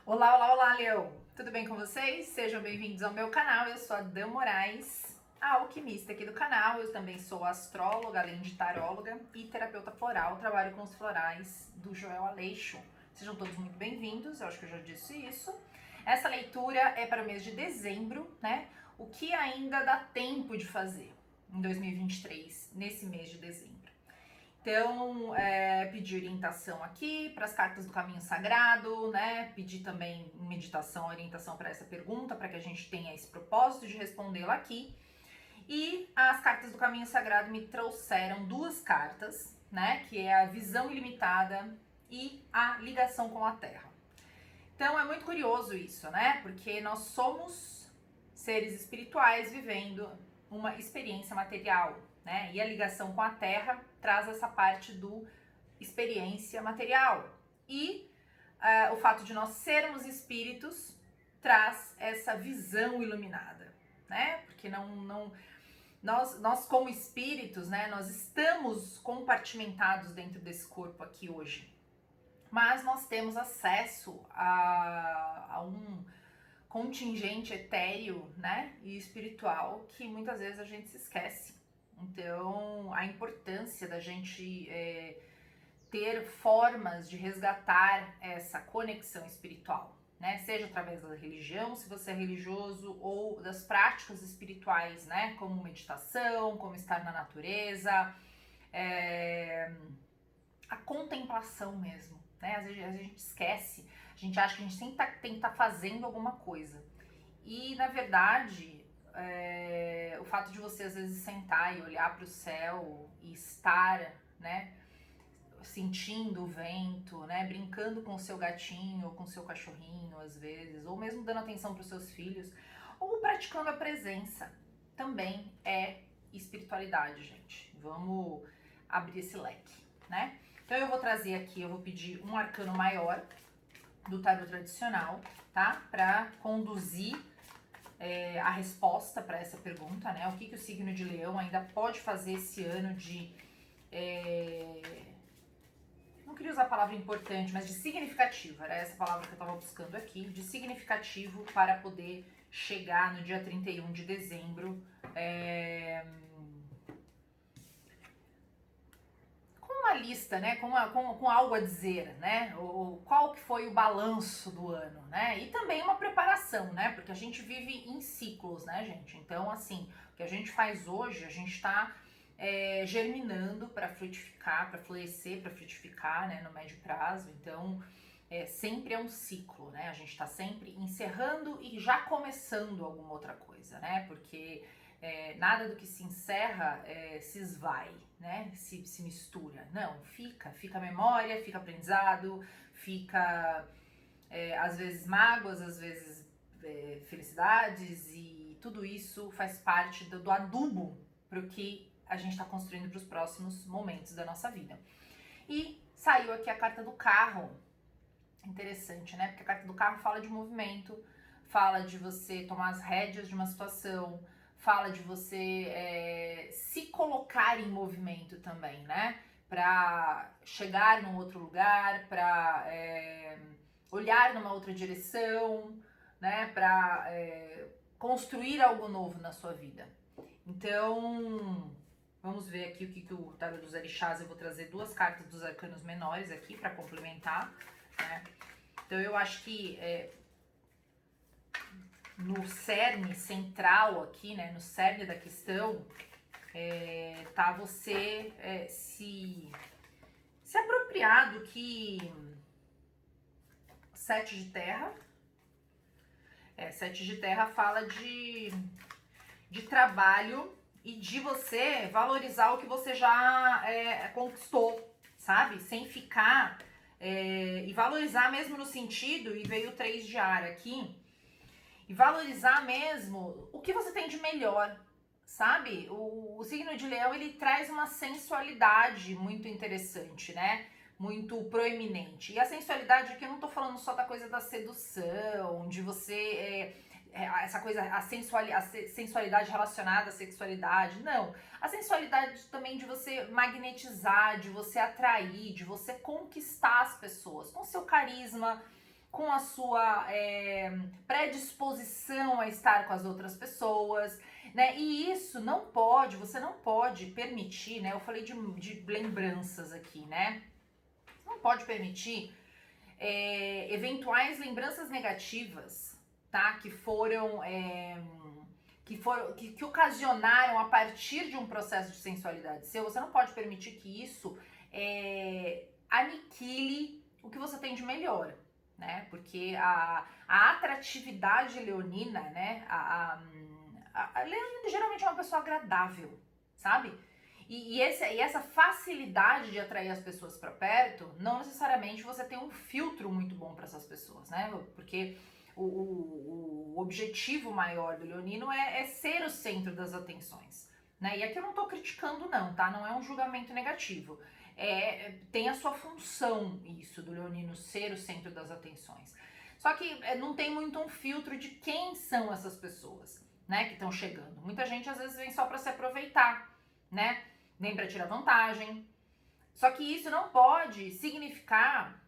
Olá, olá, olá, Leão! Tudo bem com vocês? Sejam bem-vindos ao meu canal. Eu sou a Dan Moraes, a alquimista aqui do canal. Eu também sou astróloga, além de taróloga e terapeuta floral. Trabalho com os florais do Joel Aleixo. Sejam todos muito bem-vindos, eu acho que eu já disse isso. Essa leitura é para o mês de dezembro, né? O que ainda dá tempo de fazer em 2023, nesse mês de dezembro. Então, pedir orientação aqui para as cartas do caminho sagrado, né? Pedir também meditação, orientação para essa pergunta, para que a gente tenha esse propósito de respondê-la aqui. E as cartas do caminho sagrado me trouxeram duas cartas, né? Que é a visão ilimitada e a ligação com a Terra. Então, é muito curioso isso, né? Porque nós somos seres espirituais vivendo uma experiência material, né? E a ligação com a Terra traz essa parte do experiência material. E o fato de nós sermos espíritos traz essa visão iluminada, né? Porque nós como espíritos, né? Nós estamos compartimentados dentro desse corpo aqui hoje. Mas nós temos acesso a um contingente etéreo, né, e espiritual que muitas vezes a gente se esquece. Então, a importância da gente ter formas de resgatar essa conexão espiritual, né, seja através da religião, se você é religioso, ou das práticas espirituais, né, como meditação, como estar na natureza, a contemplação mesmo. Né? Às vezes a gente esquece, a gente acha que a gente sempre tem que estar fazendo alguma coisa. E, na verdade, o fato de você, às vezes, sentar e olhar para o céu e estar, né, sentindo o vento, né, brincando com o seu gatinho ou com o seu cachorrinho, às vezes, ou mesmo dando atenção para os seus filhos, ou praticando a presença, também é espiritualidade, gente. Vamos abrir esse leque, né? Então eu vou trazer aqui, eu vou pedir um arcano maior do tarô tradicional, tá? Para conduzir a resposta para essa pergunta, né? O que o signo de Leão ainda pode fazer esse ano de... não queria usar a palavra importante, mas de significativo. Era essa palavra que eu estava buscando aqui. De significativo para poder chegar no dia 31 de dezembro... uma lista, né, com algo a dizer, né, qual que foi o balanço do ano, né, e também uma preparação, né, porque a gente vive em ciclos, né, gente, então, assim, o que a gente faz hoje, a gente tá germinando para frutificar, para florescer, para frutificar, né, no médio prazo, então, sempre é um ciclo, né, a gente tá sempre encerrando e já começando alguma outra coisa, né, porque... nada do que se encerra se esvai, né? Se mistura. Não, fica memória, fica aprendizado, fica às vezes mágoas, às vezes felicidades, e tudo isso faz parte do adubo para o que a gente está construindo para os próximos momentos da nossa vida. E saiu aqui a carta do carro. Interessante, né? Porque a carta do carro fala de movimento, fala de você tomar as rédeas de uma situação, fala de você se colocar em movimento também, né? Para chegar num outro lugar, para olhar numa outra direção, né? Para construir algo novo na sua vida. Então, vamos ver aqui o que o tarô dos orixás. Eu vou trazer duas cartas dos arcanos menores aqui para complementar, né? Então, eu acho que no cerne central aqui, né, no cerne da questão, tá você se apropriar do que sete de terra. Sete de terra fala de trabalho e de você valorizar o que você já conquistou, sabe? Sem ficar... e valorizar mesmo no sentido, e veio o 3 de ar aqui, e valorizar mesmo o que você tem de melhor, sabe? O signo de Leão, ele traz uma sensualidade muito interessante, né? Muito proeminente. E a sensualidade aqui, eu não tô falando só da coisa da sedução, de você... essa coisa, a sensualidade relacionada à sexualidade, não. A sensualidade também de você magnetizar, de você atrair, de você conquistar as pessoas com seu carisma, com a sua predisposição a estar com as outras pessoas, né? E isso não pode, você não pode permitir, né? Eu falei de lembranças aqui, né? Você não pode permitir eventuais lembranças negativas, tá? Que ocasionaram a partir de um processo de sensualidade seu. Você não pode permitir que isso aniquile o que você tem de melhor, né? Porque a atratividade leonina, né? A leonina geralmente é uma pessoa agradável, sabe? E essa facilidade de atrair as pessoas para perto, não necessariamente você tem um filtro muito bom para essas pessoas, né? Porque o objetivo maior do leonino é ser o centro das atenções, né? E aqui eu não tô criticando não, tá? Não é um julgamento negativo. Tem a sua função isso, do leonino ser o centro das atenções. Só que não tem muito um filtro de quem são essas pessoas, né, que estão chegando. Muita gente às vezes vem só para se aproveitar, né? Vem para tirar vantagem. Só que isso não pode significar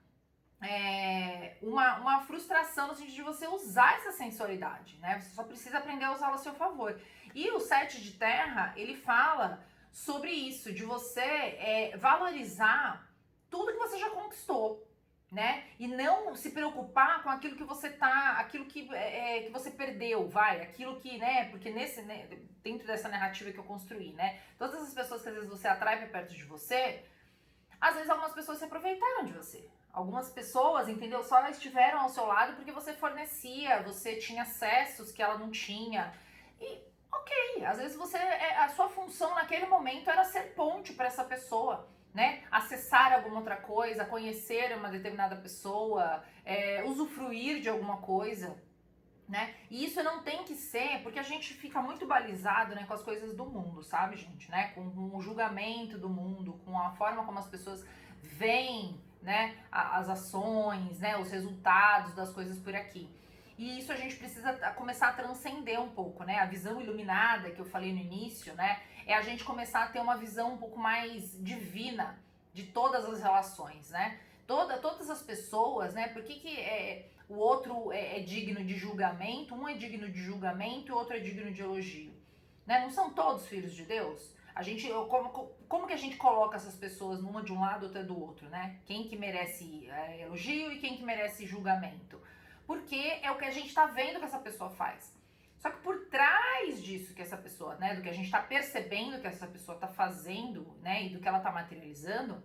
uma frustração no sentido de você usar essa sensualidade, né? Você só precisa aprender a usá-la a seu favor. E o 7 de terra, ele fala sobre isso, de você valorizar tudo que você já conquistou, né? E não se preocupar com aquilo que você aquilo que você perdeu, aquilo que, né? Porque dentro dessa narrativa que eu construí, né? Todas as pessoas que às vezes você atrai pra perto de você, às vezes algumas pessoas se aproveitaram de você. Algumas pessoas, entendeu? Só estiveram ao seu lado porque você fornecia, você tinha acessos que ela não tinha. E ok, às vezes a sua função naquele momento era ser ponte para essa pessoa, né? Acessar alguma outra coisa, conhecer uma determinada pessoa, usufruir de alguma coisa, né? E isso não tem que ser, porque a gente fica muito balizado, né, com as coisas do mundo, sabe, gente, né? Com o julgamento do mundo, com a forma como as pessoas veem, né, as ações, né, os resultados das coisas por aqui. E isso a gente precisa começar a transcender um pouco, né? A visão iluminada que eu falei no início, né? É a gente começar a ter uma visão um pouco mais divina de todas as relações, né? Todas as pessoas, né? Por que o outro é digno de julgamento, um é digno de julgamento e o outro é digno de elogio, né? Não são todos filhos de Deus? Como que a gente coloca essas pessoas numa de um lado, outra do outro, né? Quem que merece elogio e quem que merece julgamento? Porque é o que a gente tá vendo que essa pessoa faz. Só que por trás disso que essa pessoa, né, do que a gente tá percebendo que essa pessoa tá fazendo, né, e do que ela tá materializando,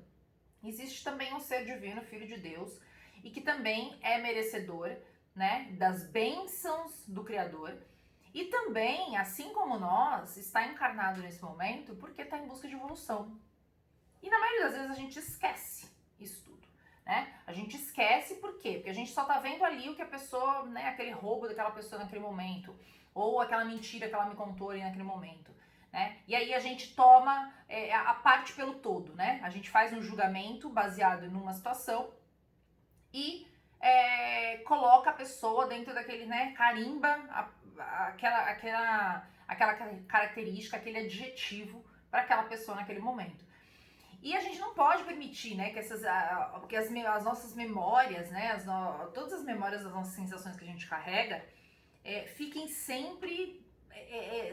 existe também um ser divino, filho de Deus, e que também é merecedor, né, das bênçãos do Criador. E também, assim como nós, está encarnado nesse momento porque está em busca de evolução. E na maioria das vezes a gente esquece isso tudo, né? A gente esquece por quê? Porque a gente só tá vendo ali o que a pessoa, né, aquele roubo daquela pessoa naquele momento, ou aquela mentira que ela me contou ali naquele momento, né? E aí a gente toma a parte pelo todo, né? A gente faz um julgamento baseado numa situação e coloca a pessoa dentro daquele, né, carimba aquela característica, aquele adjetivo para aquela pessoa naquele momento. E a gente não pode permitir, né, que as nossas memórias, né, todas as memórias das nossas sensações que a gente carrega, fiquem sempre,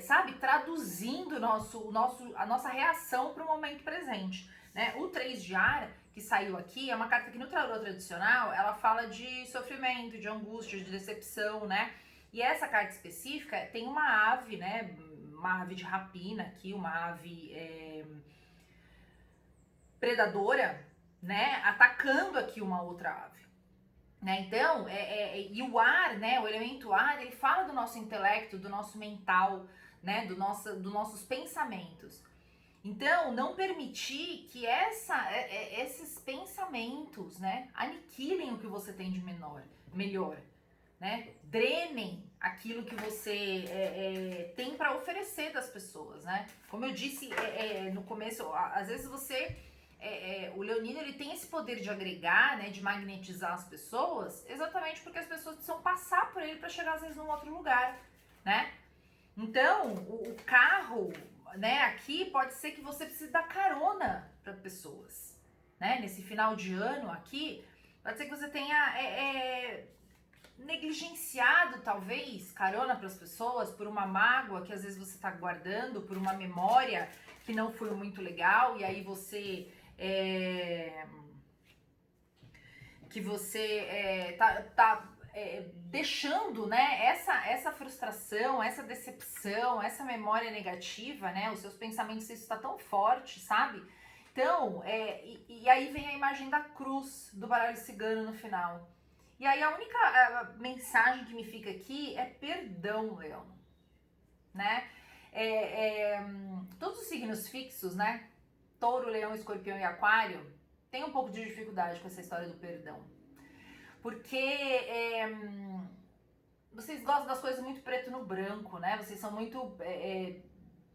sabe, traduzindo a nossa reação para o momento presente, né? O 3 de ar, que saiu aqui, é uma carta que no tarô tradicional, ela fala de sofrimento, de angústia, de decepção, né? E essa carta específica tem uma ave, né, uma ave de rapina aqui, uma ave predadora, né, atacando aqui uma outra ave. Né? Então, e o ar, né, o elemento ar, ele fala do nosso intelecto, do nosso mental, né, dos nossos pensamentos. Então, não permitir que esses pensamentos, né, aniquilem o que você tem de melhor, né? Drenem aquilo que você tem para oferecer das pessoas, né? Como eu disse no começo, às vezes o leonino, ele tem esse poder de agregar, né, de magnetizar as pessoas, exatamente porque as pessoas precisam passar por ele para chegar às vezes num outro lugar, né? Então, o carro, né, aqui pode ser que você precise dar carona para pessoas, né? Nesse final de ano aqui, pode ser que você tenha negligenciado, talvez, carona para as pessoas, por uma mágoa que às vezes você está guardando, por uma memória que não foi muito legal, e aí você deixando, né, essa frustração, essa decepção, essa memória negativa, né, os seus pensamentos, isso está tão forte, sabe? Então, e aí vem a imagem da cruz do baralho cigano no final. E aí a única mensagem que me fica aqui é perdão, Leão, né? Todos os signos fixos, né? Touro, Leão, Escorpião e Aquário, tem um pouco de dificuldade com essa história do perdão. Porque vocês gostam das coisas muito preto no branco, né? Vocês são muito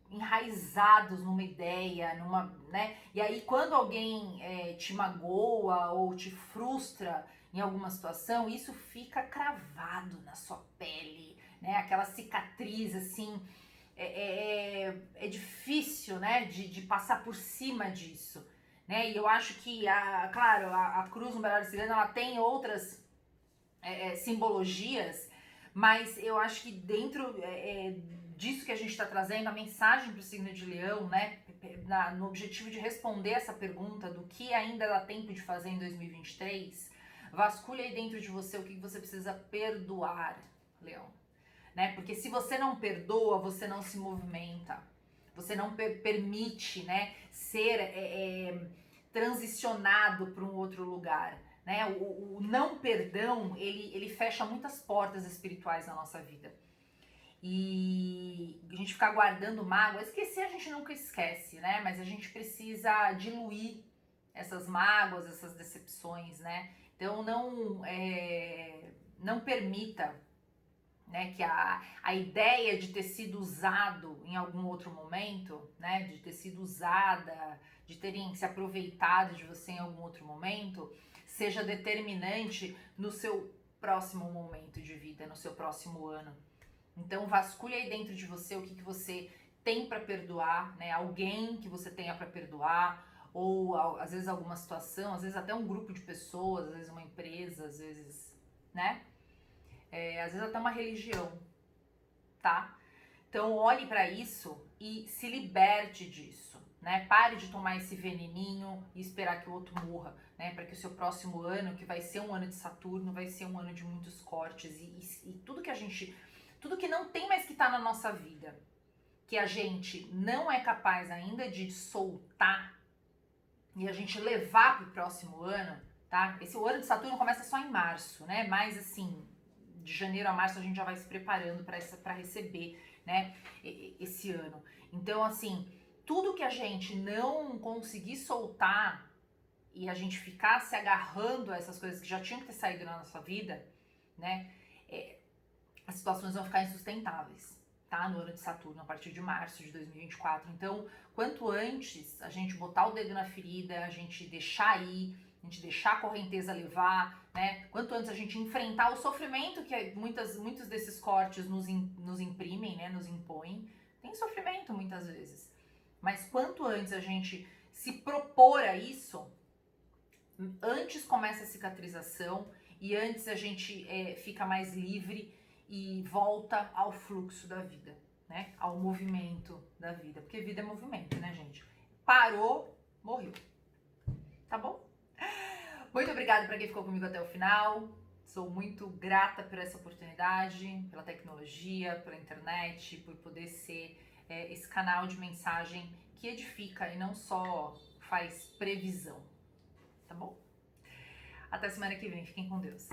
enraizados numa ideia, né? E aí quando alguém te magoa ou te frustra em alguma situação, isso fica cravado na sua pele, né? Aquela cicatriz assim, é difícil, né? De passar por cima disso, né? E eu acho que, claro, a cruz no baralho cigano, ela tem outras simbologias, mas eu acho que dentro disso que a gente está trazendo, a mensagem para o signo de Leão, né, no objetivo de responder essa pergunta do que ainda dá tempo de fazer em 2023, vasculha aí dentro de você o que você precisa perdoar, Leão, né? Porque se você não perdoa, você não se movimenta, você não permite, né, ser transicionado para um outro lugar. Né? O não perdão, ele fecha muitas portas espirituais na nossa vida. E a gente ficar guardando mágoa, esquecer a gente nunca esquece, né? Mas a gente precisa diluir essas mágoas, essas decepções, né? Então não permita, né, que a ideia de ter sido usado em algum outro momento, né? De ter sido usada, de terem se aproveitado de você em algum outro momento, seja determinante no seu próximo momento de vida, no seu próximo ano. Então vasculha aí dentro de você o que você tem para perdoar, né? Alguém que você tenha para perdoar, ou às vezes alguma situação, às vezes até um grupo de pessoas, às vezes uma empresa, às vezes, né? Às vezes até uma religião, tá? Então olhe para isso e se liberte disso, né? Pare de tomar esse veneninho e esperar que o outro morra, né? Para que o seu próximo ano, que vai ser um ano de Saturno, vai ser um ano de muitos cortes e tudo que não tem mais que estar na nossa vida, que a gente não é capaz ainda de soltar e a gente levar pro próximo ano, tá? Esse ano de Saturno começa só em março, né? Mas assim, de janeiro a março a gente já vai se preparando para receber, né, esse ano. Então, assim, tudo que a gente não conseguir soltar e a gente ficar se agarrando a essas coisas que já tinham que ter saído na nossa vida, né, as situações vão ficar insustentáveis, tá? No ano de Saturno, a partir de março de 2024. Então, quanto antes a gente botar o dedo na ferida, a gente deixar ir, a gente deixar a correnteza levar, né? Quanto antes a gente enfrentar o sofrimento que muitos desses cortes nos imprimem, né? Nos impõem. Tem sofrimento muitas vezes. Mas quanto antes a gente se propor a isso, antes começa a cicatrização e antes a gente fica mais livre e volta ao fluxo da vida, né? Ao movimento da vida. Porque vida é movimento, né, gente? Parou, morreu. Tá bom? Muito obrigada para quem ficou comigo até o final. Sou muito grata por essa oportunidade, pela tecnologia, pela internet, por poder ser esse canal de mensagem que edifica e não só faz previsão. Tá bom? Até semana que vem. Fiquem com Deus.